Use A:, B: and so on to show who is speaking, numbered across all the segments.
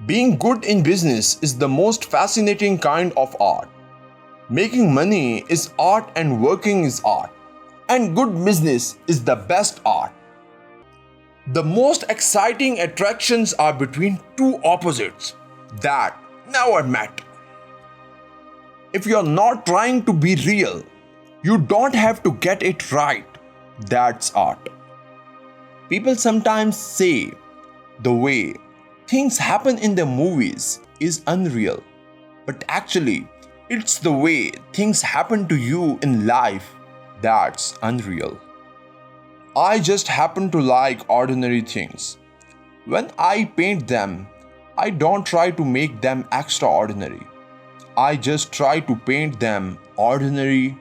A: Being good in business is the most fascinating kind of art. Making money is art and working is art. And good business is the best art. The most exciting attractions are between two opposites that never met. If you're not trying to be real, you don't have to get it right. That's art. People sometimes say the way things happen in the movies is unreal, but actually, it's the way things happen to you in life that's unreal. I just happen to like ordinary things. When I paint them, I don't try to make them extraordinary. I just try to paint them ordinary.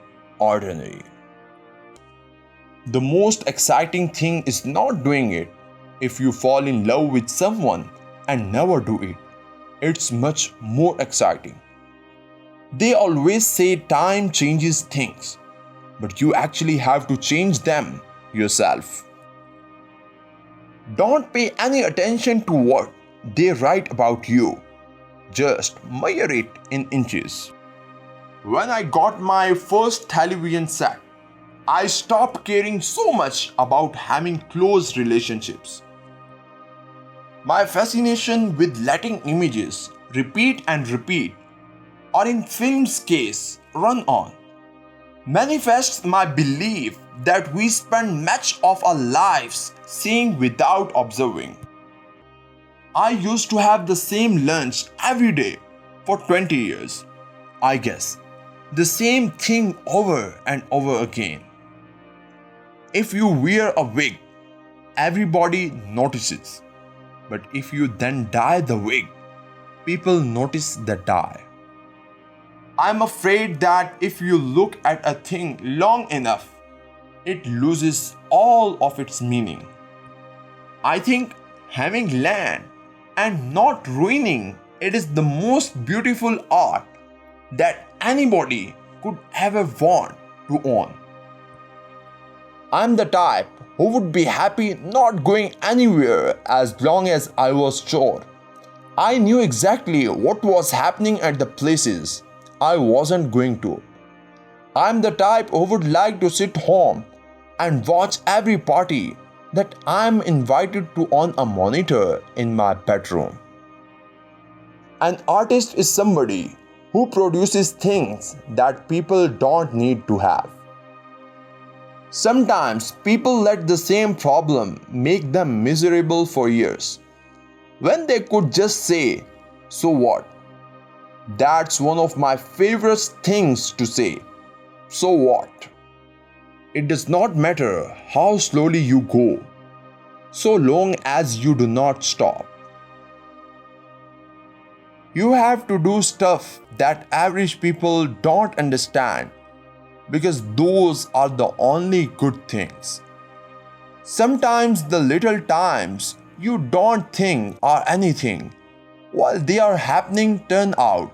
A: The most exciting thing is not doing it. If you fall in love with someone and never do it, it's much more exciting. They always say time changes things, but you actually have to change them yourself. Don't pay any attention to what they write about you. Just measure it in inches. When I got my first television set, I stopped caring so much about having close relationships. My fascination with letting images repeat and repeat, or in film's case, run on, manifests my belief that we spend much of our lives seeing without observing. I used to have the same lunch every day for 20 years. I guess the same thing over and over again. If you wear a wig, everybody notices. But if you then dye the wig, people notice the dye. I'm afraid that if you look at a thing long enough, it loses all of its meaning. I think having land and not ruining it is the most beautiful art that anybody could ever want to own. I'm the type who would be happy not going anywhere as long as I was sure I knew exactly what was happening at the places I wasn't going to. I'm the type who would like to sit home and watch every party that I'm invited to on a monitor in my bedroom. An artist is somebody who produces things that people don't need to have. Sometimes people let the same problem make them miserable for years, when they could just say, "So what?" That's one of my favorite things to say. So what? It does not matter how slowly you go, so long as you do not stop. You have to do stuff that average people don't understand because those are the only good things. Sometimes the little times you don't think are anything, while they are happening, turn out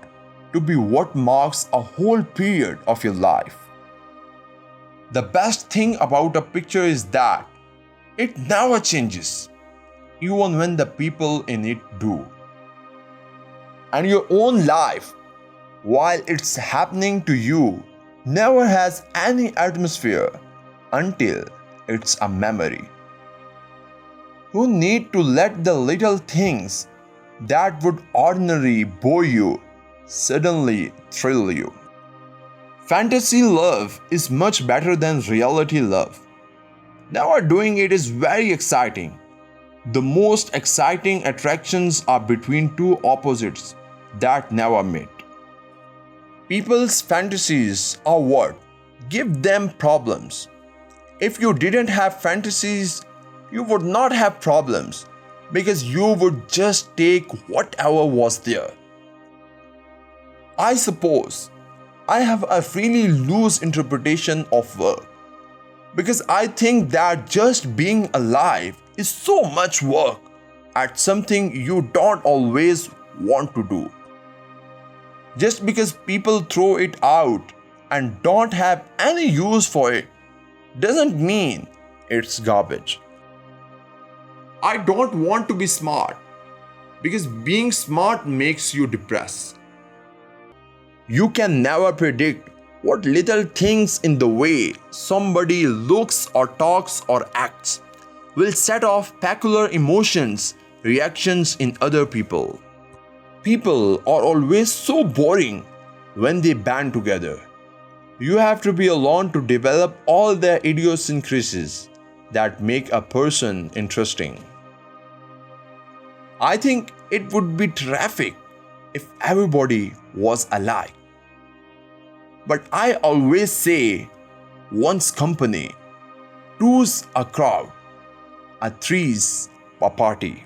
A: to be what marks a whole period of your life. The best thing about a picture is that it never changes, even when the people in it do. And your own life, while it's happening to you, never has any atmosphere until it's a memory. You need to let the little things that would ordinarily bore you suddenly thrill you. Fantasy love is much better than reality love. Never doing it is very exciting. The most exciting attractions are between two opposites that never meet. People's fantasies are what give them problems. If you didn't have fantasies, you would not have problems because you would just take whatever was there. I suppose I have a really loose interpretation of work because I think that just being alive is so much work at something you don't always want to do. Just because people throw it out and don't have any use for it doesn't mean it's garbage. I don't want to be smart because being smart makes you depressed. You can never predict what little things in the way somebody looks or talks or acts will set off peculiar emotions, reactions in other people. People are always so boring when they band together. You have to be alone to develop all the idiosyncrasies that make a person interesting. I think it would be terrific if everybody was alike. But I always say one's company, two's a crowd, a three's a party.